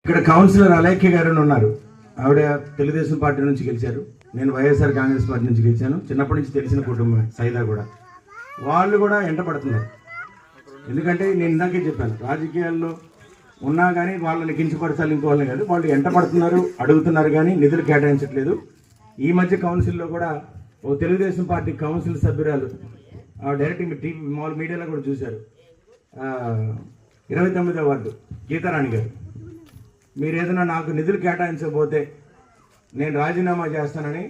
ఇక్కడ కౌన్సిలర్ అలేఖ్య గారు ఉన్నారు. ఆవిడ తెలుగుదేశం పార్టీ నుంచి గెలిచారు. నేను వైఎస్ఆర్ కాంగ్రెస్ పార్టీ నుంచి గెలిచాను. చిన్నప్పటి నుంచి తెలిసిన కుటుంబం సైదా కూడా. వాళ్ళు కూడా ఎంటపడుతున్నారు. ఎందుకంటే నేను ఇందాకే చెప్పాను, రాజకీయాల్లో ఉన్నా కానీ వాళ్ళని కించపరచాలి ఇంకోవాలని కాదు, వాళ్ళు ఎంటపడుతున్నారు, అడుగుతున్నారు కానీ నిధులు కేటాయించట్లేదు. ఈ మధ్య కౌన్సిల్లో కూడా ఓ తెలుగుదేశం పార్టీ కౌన్సిల్ సభ్యురాలు డైరెక్ట్ టీవీ మామూలు మీడియాలో కూడా చూశారు, 29వ వార్డు గీతారాణి గారు, మీరు ఏదైనా నాకు నిధులు కేటాయించకపోతే నేను రాజీనామా చేస్తానని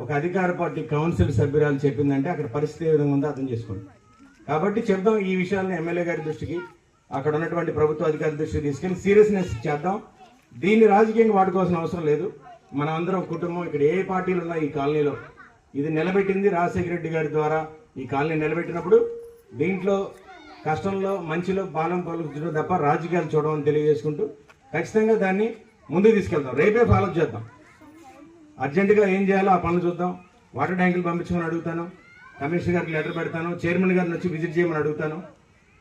ఒక అధికార పార్టీ కౌన్సిల్ సభ్యురాలు చెప్పిందంటే అక్కడ పరిస్థితి ఏ విధంగా ఉందో అర్థం చేసుకోండి. కాబట్టి చెప్దాం, ఈ విషయాలను ఎమ్మెల్యే గారి దృష్టికి, అక్కడ ఉన్నటువంటి ప్రభుత్వ అధికారుల దృష్టికి తీసుకెళ్ళి సీరియస్నెస్ చేద్దాం. దీన్ని రాజకీయంగా వాడుకోవాల్సిన అవసరం లేదు. మనం అందరం కుటుంబం, ఇక్కడ ఏ పార్టీలు ఉన్నా ఈ కాలనీలో ఇది నిలబెట్టింది రాజశేఖర రెడ్డి గారి ద్వారా. ఈ కాలనీ నిలబెట్టినప్పుడు దీంట్లో కష్టంలో మంచిలో బాలం పలుకుతుందో తప్ప రాజకీయాలు చూడమని తెలియజేసుకుంటూ ఖచ్చితంగా దాన్ని ముందుకు తీసుకెళ్తాం. రేపే ఫాలో చేద్దాం. అర్జెంటుగా ఏం చేయాలో ఆ పనులు చూద్దాం. వాటర్ ట్యాంకులు పంపించమని అడుగుతాను, కమిషనర్ గారికి లెటర్ పెడతాను, చైర్మన్ గారిని వచ్చి విజిట్ చేయమని అడుగుతాను.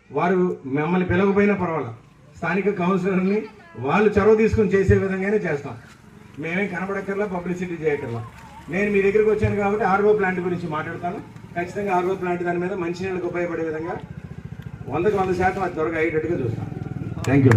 వారు మమ్మల్ని పిలవకపోయినా పర్వాలేదు, స్థానిక కౌన్సిలర్ని వాళ్ళు చొరవ తీసుకుని చేసే విధంగానే చేస్తాం. మేమేం కనబడక్కర్లా, పబ్లిసిటీ చేయక్కర్లా. నేను మీ దగ్గరికి వచ్చాను కాబట్టి ఆర్ఓ ప్లాంట్ గురించి మాట్లాడతాను. ఖచ్చితంగా ఆర్ఓ ప్లాంట్ దాని మీద మంచినీళ్ళకి ఉపయోగపడే విధంగా 100% అది త్వరగా అయ్యేటట్టుగా చూస్తాను. Thank you.